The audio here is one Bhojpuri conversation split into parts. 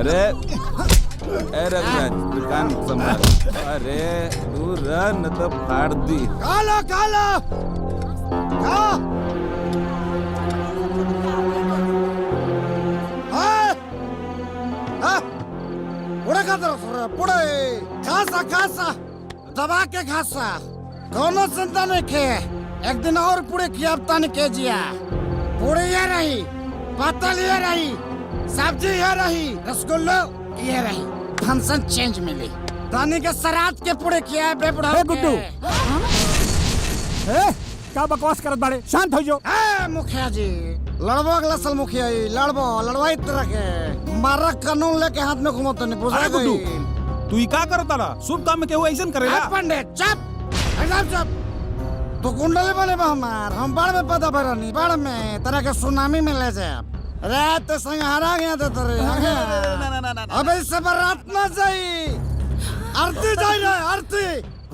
अरे रघुराज दुकान संभाल। अरे तू रन तो फाड़ दी। काला काला पुढे खा जरा पुढे खासा खासा दबा के खासा दोनों चिंता नहीं खे एक दिन और पूरे खियाबता नहीं के जिया पूरी ये रही पतल ये रही सब्जी ये रही रसगुल्लो ये रही फंक्शन चेंज मिली दानी के सराद के पूरे किया बे बुढ़ा गुड्डू क्या बकवास करत बाड़े शांत हो जो। मुखिया जी लड़बो अगला साल मुखिया जी लड़बो लड़वाई तरह के मारा कानून लेके हाथ में घुमो तो नहीं बुझा गई। तू ही का करता रहा शुभ काम में केहू ऐसन करेला। पंडित चुप एकदम चुप तो कुंडली बने बा हमार हम बाढ़ में पता भरनी बाढ़ में तरह के सुनामी में ले जाए रात संग हरा गया था तेरे अब इससे बारात ना जाई आरती जाए रे आरती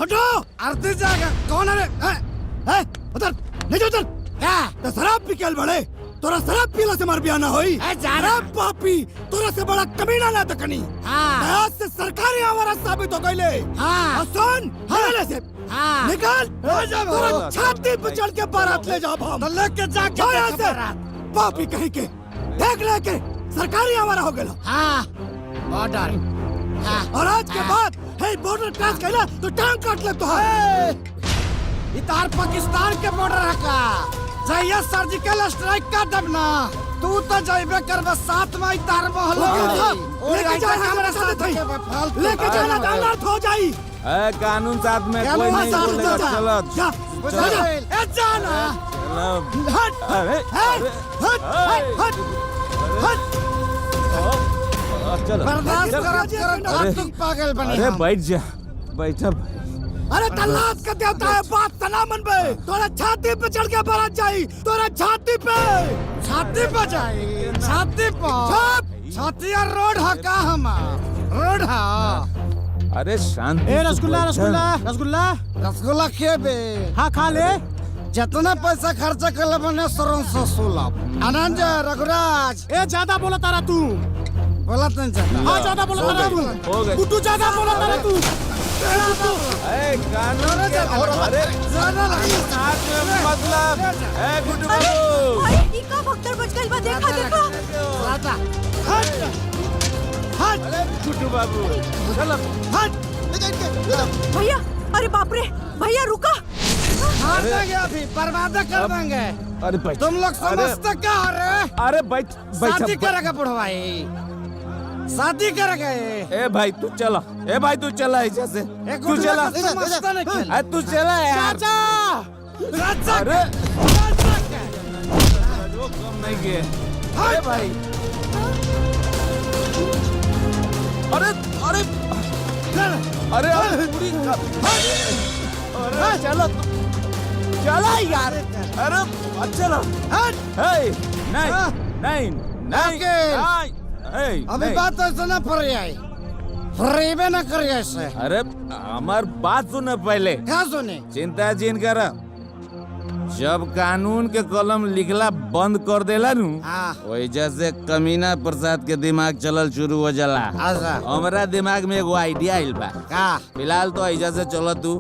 हटो आरती जाएगा कौन है उधर नहीं उधर क्या तो शराब पी के बड़े तोरा शराब पीला से मार बियाह ना होई शराब पापी तोरा से बड़ा कमीना ना तकनी आज से सरकारी आवारा साबित हो गईले सुन हले से निकाल तोरा छाती पे चढ़ के बारात ले जाओ हम लेके जाके बारात पापी कहीं के देख लेके सरकारी आवारा हो गया ऑर्डर और आज के बाद हे बॉर्डर क्रॉस कैला तो टांग काट ले तो इतार पाकिस्तान के बॉर्डर है का जहिया सर्जिकल स्ट्राइक का दबना तू तो जाइबे कर बस साथ में इतार मोहल्ला लेके जा हमारे साथ लेके जाना अनर्थ हो जाई कानून साथ में कोई नहीं बोलेगा चलो जा ए जाना हट अरे हट चलो बर्दाश्त कर तुम पागल बने अरे बैठ जा बैठा अरे तल्लाश का देवता है बात तना मन बे तोरा छाती पे चढ़ के बारात जाई तोरा छाती पे जाई छाती पे छाती और रोड है का हमार रोड है अरे शांति ए रसगुल्ला रसगुल्ला रसगुल्ला रसगुल्ला खेबे हाँ खा ले जितना पैसा खर्चा कर ले बने सरन से सुलभ आनंद रघुराज ए ज्यादा बोला तारा तू बोला नहीं चाहता हाँ ज्यादा बोला तारा तू गुड्डू ज्यादा बोला तारा तू कानून अरे साथ में मतलब गुड्डू बाबू भाई का भक्तर बच गई बा देखा देखा हट गुड्डू बाबू चलो हट भैया अरे बाप रे भैया रुका हार देंगे अभी बर्बाद कर देंगे अरे बैठ तुम लोग समझते क्या रे अरे बैठ शादी करेगा बुढ़वाई शादी करेगा ए भाई तू चला ए भाई तू चला ऐसे से तू चला तू चला यार चाचा अरे जो कम नहीं किए अरे भाई अरे अरे अरे अरे पूरी अरे चलो चला यार अरे चलो नहीं नहीं अभी बात ऐसा ना फरेबे ना करिए ऐसे अरे हमार बात सुने पहले क्या सुने चिंता जिन कर जब कानून के कलम लिखला बंद कर देला नु वैसे से कमीना प्रसाद के दिमाग चलल शुरू हो जाला हमारा दिमाग में एगो आइडिया आइल बा का फिलहाल तो ऐसा से चलो तू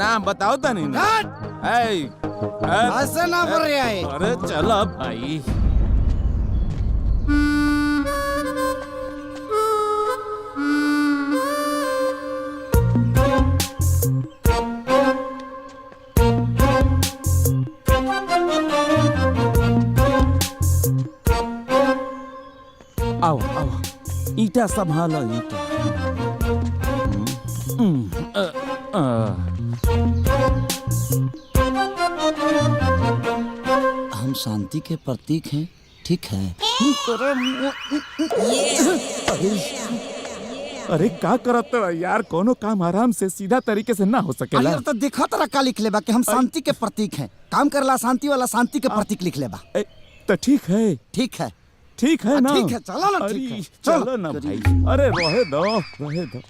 नाम बताओ तनी ना ऐसे ना अरे चलो भाई आओ आओ ईटा संभालो ईटा हम शांति के प्रतीक हैं ठीक है अरे का करत यार कोनो काम आराम से सीधा तरीके से ना हो सकेला तो देखो तरह का लिख लेबा कि हम शांति के प्रतीक हैं काम करला शांति वाला शांति के प्रतीक लिख लेबा तो ठीक है ठीक है ना ठीक है चलो ना ठीक है चलो ना भाई अरे रहे दो एक मिनट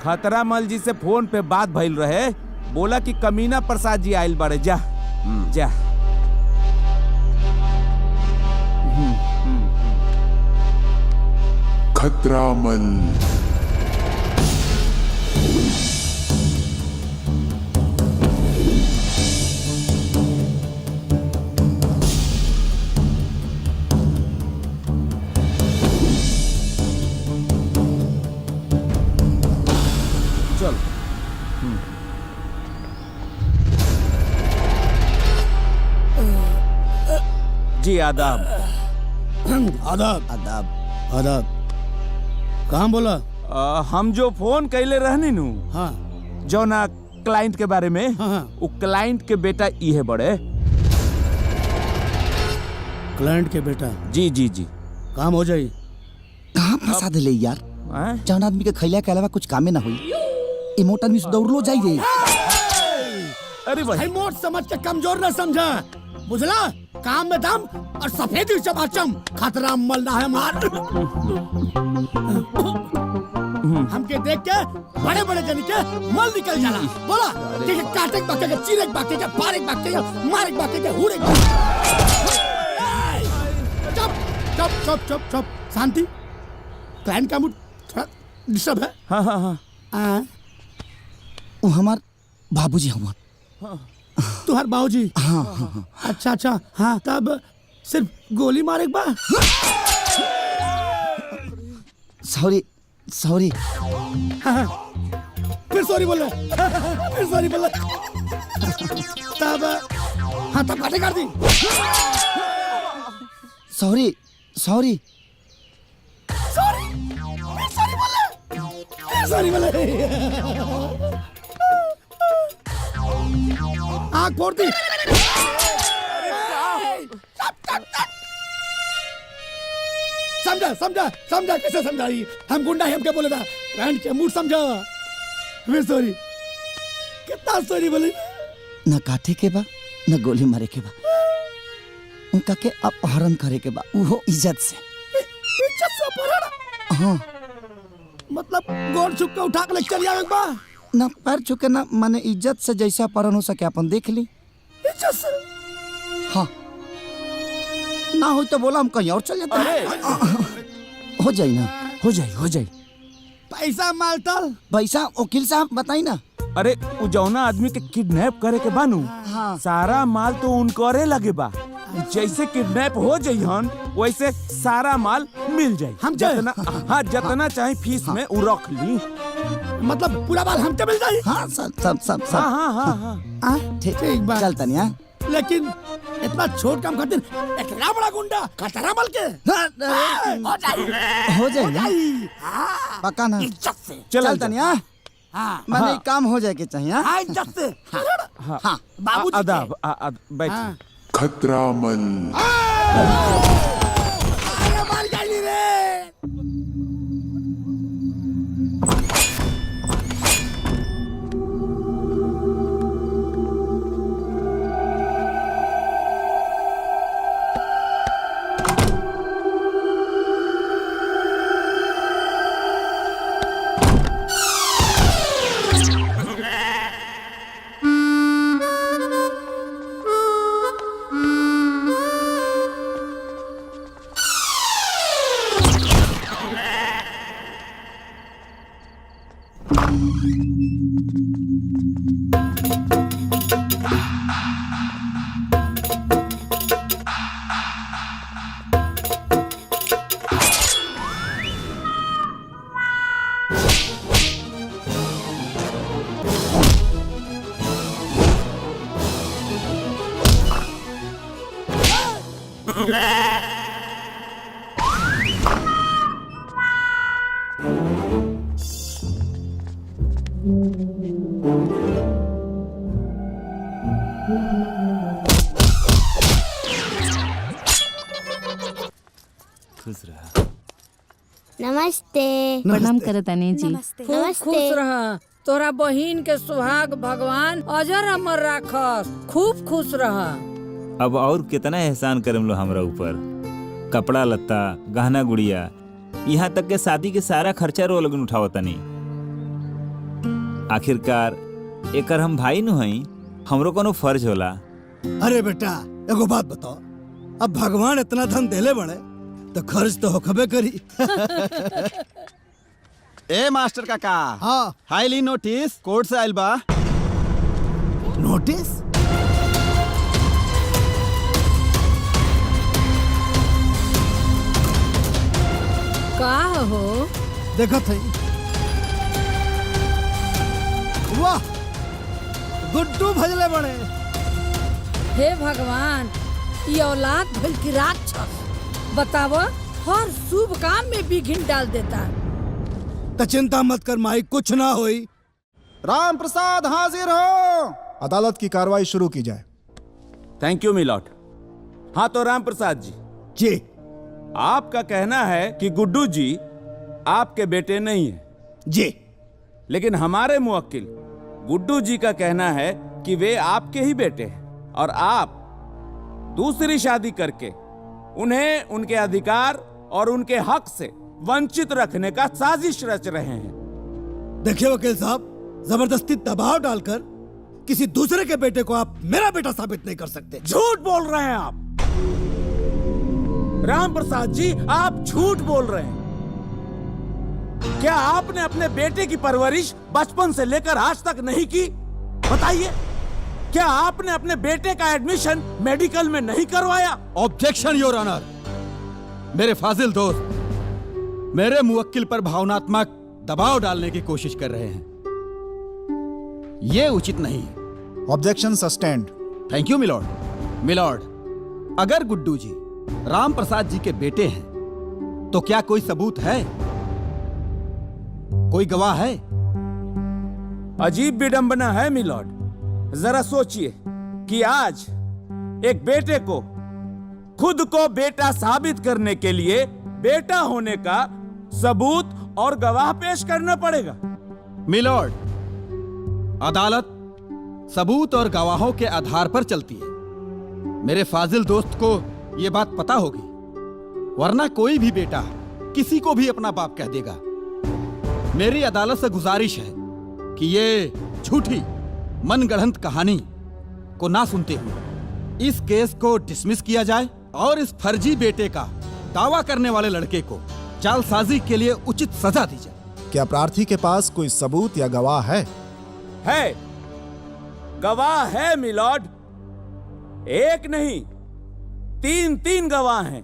खतरा मल जी से फोन पे बात भइल रहे बोला कि कमीना प्रसाद जी आइल बाड़े जा जा। खतरामल। चल। जी आदाब। आदाब आदाब आदाब। कहाँ बोला? हम जो फोन कैले रहनी नु, हाँ जो ना क्लाइंट के बारे में, हाँ। वो क्लाइंट के बेटा ये बड़े। क्लाइंट के बेटा? जी जी जी। काम हो जाई। कहाँ फंसा दिले यार? जौन आदमी के खैला के अलावा कुछ कामे ना हुई, ई मोट आदमी से दौड़लो जाई रे। अरे भाई मोट समझ के कमजोर न समझा, बुझला? काम में दम और सफेदी चमाचम। खतरा मल ना है मार। हमके देख के बड़े बड़े जन के मल निकल जाला। बोला कि काटे बाके के, चीरे बाके के, पारे बाके के, मारे बाके के, हुरे। चुप चुप चुप चुप चुप। शांति। क्लाइंट का मूड थोड़ा डिस्टर्ब है। हाँ हाँ हाँ। वो हमार बाबूजी हुआ। तुहार बाबूजी? हाँ हाँ। अच्छा अच्छा। हाँ तब सिर्फ गोली मारे बा? Sorry sorry. हाँ, फिर सॉरी बोले। फिर सॉरी बोले। तब हाँ तब काटे कर दी। Sorry sorry sorry. फिर सॉरी बोले। फिर सॉरी बोले। आँख फोड़ दी। समझा समझा समझा, कैसे समझाई? हम गुंडा है, हम क्या बोले था? क्लाइंट के मूड समझा। फिर सॉरी। कितना सॉरी बोले? न काटे के बा न गोली मारे के बा, उनका के अपहरण करे के बा, वो इज्जत से। इज्जत से अपहरण? हाँ। मतलब गोड़ छुप के उठा के ले चल जावे बा? ना पैर छुके ना, माने इज्जत से जैसा अपहरण हो सके अपन देख ली। इज्जत से? हाँ। ना हो तो बोला हम कहीं और चल जाते हैं। हो जाई ना? हो जाई हो जाई। पैसा मालतल? पैसा वकील साहब बताई ना। अरे उ जौना आदमी के किडनैप करे के बानू, हाँ। सारा माल तो उनकरे लगे बा। जैसे किडनैप हो जाइहन वैसे सारा माल मिल जाई। हम जितना हाँ जितना चाहे फीस में उ रख ली। मतलब पूरा माल हमके मिल जाई? हाँ सब सब सब सब। हाँ हाँ हाँ हाँ। ठीक बा। चलता नहीं। हाँ लेकिन इतना छोट काम खातिर इतना बड़ा गुंडा खतरा मल के? हो जाए पक्का ना? इज्जत से चलता नहीं। हाँ हाँ माने काम हो जाए के चाहिए। हाँ इज्जत से। हाँ बाबूजी आदाब बैठ। खतरामल। अरे मार जाइए रे। खुश रहा। नमस्ते। प्रणाम करतानी जी। नमस्ते। खुश रह। तोरा बहिन के सुहाग भगवान अजर अमर राखस। खूब खुश रह। अब और कितना एहसान करम लो हमरा ऊपर। कपड़ा लत्ता, गहना गुड़िया, यहाँ तक के शादी के सारा खर्चा रो लगन उठावतनी। आखिरकार एकर हम भाई नु हई, हमरो कोनो फर्ज होला अरे बेटा एगो बात बताओ, अब भगवान इतना धन देले बड़े तो खर्च तो होखबे करी। ए मास्टर काका, हाँ हाईली नोटिस कोर्ट से आइल बा। नोटिस? का हो? देखा थे। वाह, गुड्डू भजले बड़े। हे भगवान, ये औलाद भल की राक्षस। बताओ, हर शुभ काम में विघ्न डाल देता। तो चिंता मत कर माई, कुछ ना होई। राम प्रसाद हाजिर हो। अदालत की कार्रवाई शुरू की जाए। Thank you my lord. हाँ तो राम प्रसाद जी, जी आपका कहना है कि गुड्डू जी आपके बेटे नहीं हैं। जी, लेकिन हमारे मुवक्किल गुड्डू जी का कहना है कि वे आपके ही बेटे हैं और आप दूसरी शादी करके उन्हें उनके अधिकार और उनके हक से वंचित रखने का साजिश रच रहे हैं। देखिए वकील साहब, जबरदस्ती दबाव डालकर किसी दूसरे के बेटे को आप मेरा बेटा साबित नहीं कर सकते। झूठ बोल रहे हैं आप राम प्रसाद जी, आप झूठ बोल रहे हैं। क्या आपने अपने बेटे की परवरिश बचपन से लेकर आज तक नहीं की? बताइए, क्या आपने अपने बेटे का एडमिशन मेडिकल में नहीं करवाया? Objection your honour. मेरे फाजिल दोस्त मेरे मुवक्किल पर भावनात्मक दबाव डालने की कोशिश कर रहे हैं, ये उचित नहीं है। Objection sustained. Thank you my lord. My lord, अगर गुड्डू जी राम प्रसाद जी के बेटे हैं तो क्या कोई सबूत है, कोई गवाह है? अजीब विडंबना है मिलॉर्ड। जरा सोचिए कि आज एक बेटे को खुद को बेटा साबित करने के लिए बेटा होने का सबूत और गवाह पेश करना पड़ेगा। मिलॉर्ड, अदालत सबूत और गवाहों के आधार पर चलती है। मेरे फाजिल दोस्त को यह बात पता होगी, वरना कोई भी बेटा किसी को भी अपना बाप कह देगा। मेरी अदालत से गुजारिश है कि ये झूठी मनगढ़ंत कहानी को ना सुनते हुए इस केस को डिसमिस किया जाए और इस फर्जी बेटे का दावा करने वाले लड़के को जालसाजी के लिए उचित सजा दी जाए। क्या प्रार्थी के पास कोई सबूत या गवाह है? है, गवाह है मिलॉर्ड। एक नहीं, तीन गवाह हैं।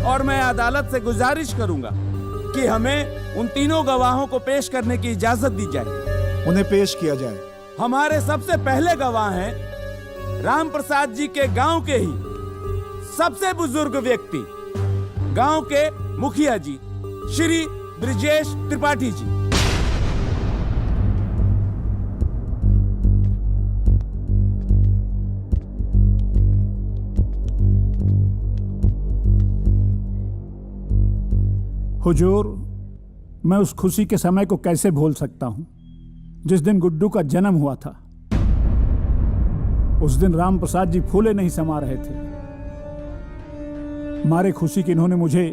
और मैं अदालत से गुजारिश करूंगा कि हमें उन तीनों गवाहों को पेश करने की इजाजत दी जाए। उन्हें पेश किया जाए। हमारे सबसे पहले गवाह हैं राम प्रसाद जी के गांव के ही सबसे बुजुर्ग व्यक्ति, गांव के मुखिया जी श्री ब्रिजेश त्रिपाठी जी। हुजूर, मैं उस खुशी के समय को कैसे भूल सकता हूं जिस दिन गुड्डू का जन्म हुआ था। उस दिन राम प्रसाद जी फूले नहीं समा रहे थे। मारे खुशी कि इन्होंने मुझे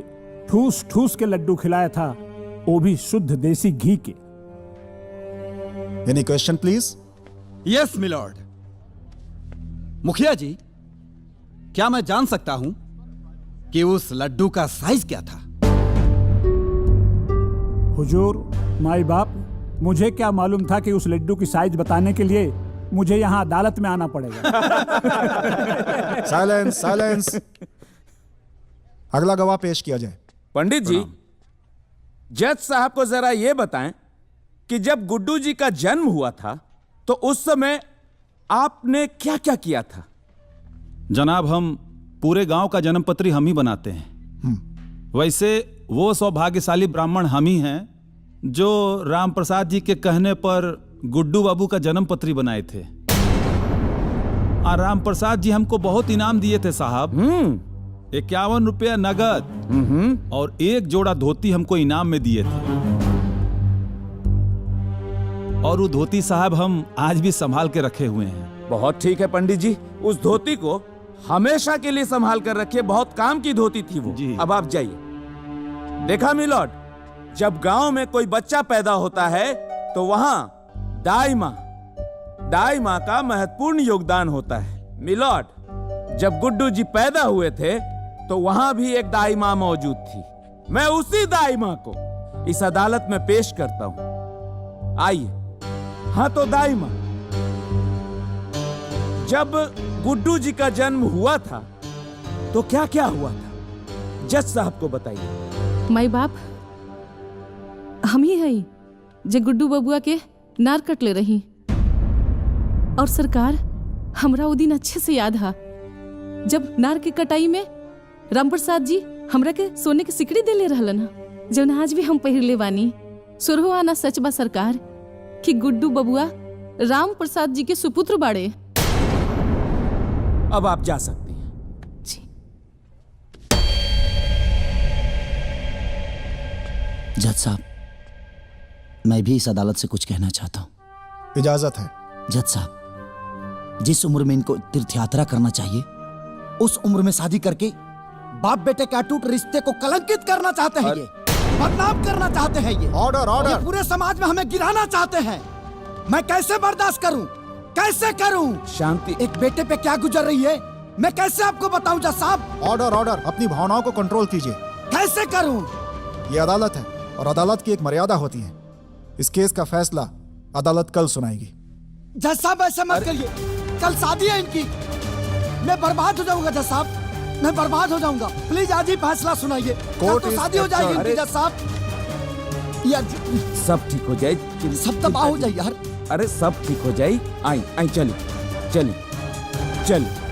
ठूस ठूस के लड्डू खिलाया था, वो भी शुद्ध देसी घी के। Any question please? Yes my lord. मुखिया जी, क्या मैं जान सकता हूं कि उस लड्डू का साइज क्या था? हुजूर, माई बाप, मुझे क्या मालूम था कि उस लड्डू की साइज बताने के लिए मुझे यहाँ अदालत में आना पड़ेगा। Silence, silence. अगला गवाह पेश किया जाए। पंडित जी, जज साहब को जरा यह बताएं कि जब गुड्डू जी का जन्म हुआ था तो उस समय आपने क्या क्या किया था? जनाब, हम पूरे गांव का जन्मपत्री हम ही बनाते हैं। वैसे वो सौभाग्यशाली ब्राह्मण हम ही हैं जो राम प्रसाद जी के कहने पर गुड्डू बाबू का जन्मपत्री बनाए थे। और राम प्रसाद जी हमको बहुत इनाम दिए थे साहब। 51 रुपया नगद और एक जोड़ा धोती हमको इनाम में दिए थे। और वो धोती साहब हम आज भी संभाल के रखे हुए हैं। बहुत ठीक है पंडित जी, उस धोती को हमेशा के लिए संभाल कर रखिए। बहुत काम की धोती थी वो। अब आप जाइए। देखा मिलॉर्ड, जब गांव में कोई बच्चा पैदा होता है तो वहां दाई मां दाई माँ का महत्वपूर्ण योगदान होता है। मिलॉर्ड, जब गुड्डू जी पैदा हुए थे तो वहां भी एक दाई माँ मौजूद थी। मैं उसी दाई माँ को इस अदालत में पेश करता हूं। आइए। हाँ तो दाई माँ, जब गुड्डू जी का जन्म हुआ था तो क्या क्या हुआ था, जज साहब को बताइए। माई बाप, हम ही हई जे गुड्डू बबुआ के नार कटले रही। और सरकार, हमरा वो दिन अच्छे से याद हा जब नार के कटाई में राम प्रसाद जी हमरा के सोने के सिकड़ी देले रहलन, जौन आज भी हम पहिरले बानी। सुरहो आना सच बा सरकार कि गुड्डू बबुआ राम प्रसाद जी के सुपुत्र बाड़े। अब आप जा सकती हैं। जी। जज साहब, मैं भी इस अदालत से कुछ कहना चाहता हूँ। इजाजत है। जज साहब, जिस उम्र में इनको तीर्थ यात्रा करना चाहिए उस उम्र में शादी करके बाप बेटे के अटूट रिश्ते को कलंकित करना चाहते हैं, ये बदनाम करना चाहते हैं, ये ऑर्डर ऑर्डर। पूरे समाज में हमें गिराना चाहते हैं। मैं कैसे बर्दाश्त करूं, कैसे करूं? शांति। एक बेटे पे क्या गुजर रही है मैं कैसे आपको बताऊं जज साहब? Order order. अपनी भावनाओं को कंट्रोल कीजिए। कैसे करूं? ये अदालत है और अदालत की एक मर्यादा होती है। इस केस का फैसला अदालत कल सुनाएगी। जज साहब ऐसा मत करिए, कल शादी है इनकी, मैं बर्बाद हो जाऊंगा जज साहब, मैं बर्बाद हो जाऊंगा। प्लीज आज ही फैसला सुनाइए। कल तो शादी हो जाएगी इनकी जज साहब। यार सब ठीक हो जाए, सब तबाह हो जाए यार। अरे सब ठीक हो जाए। आई आई चली चली चली।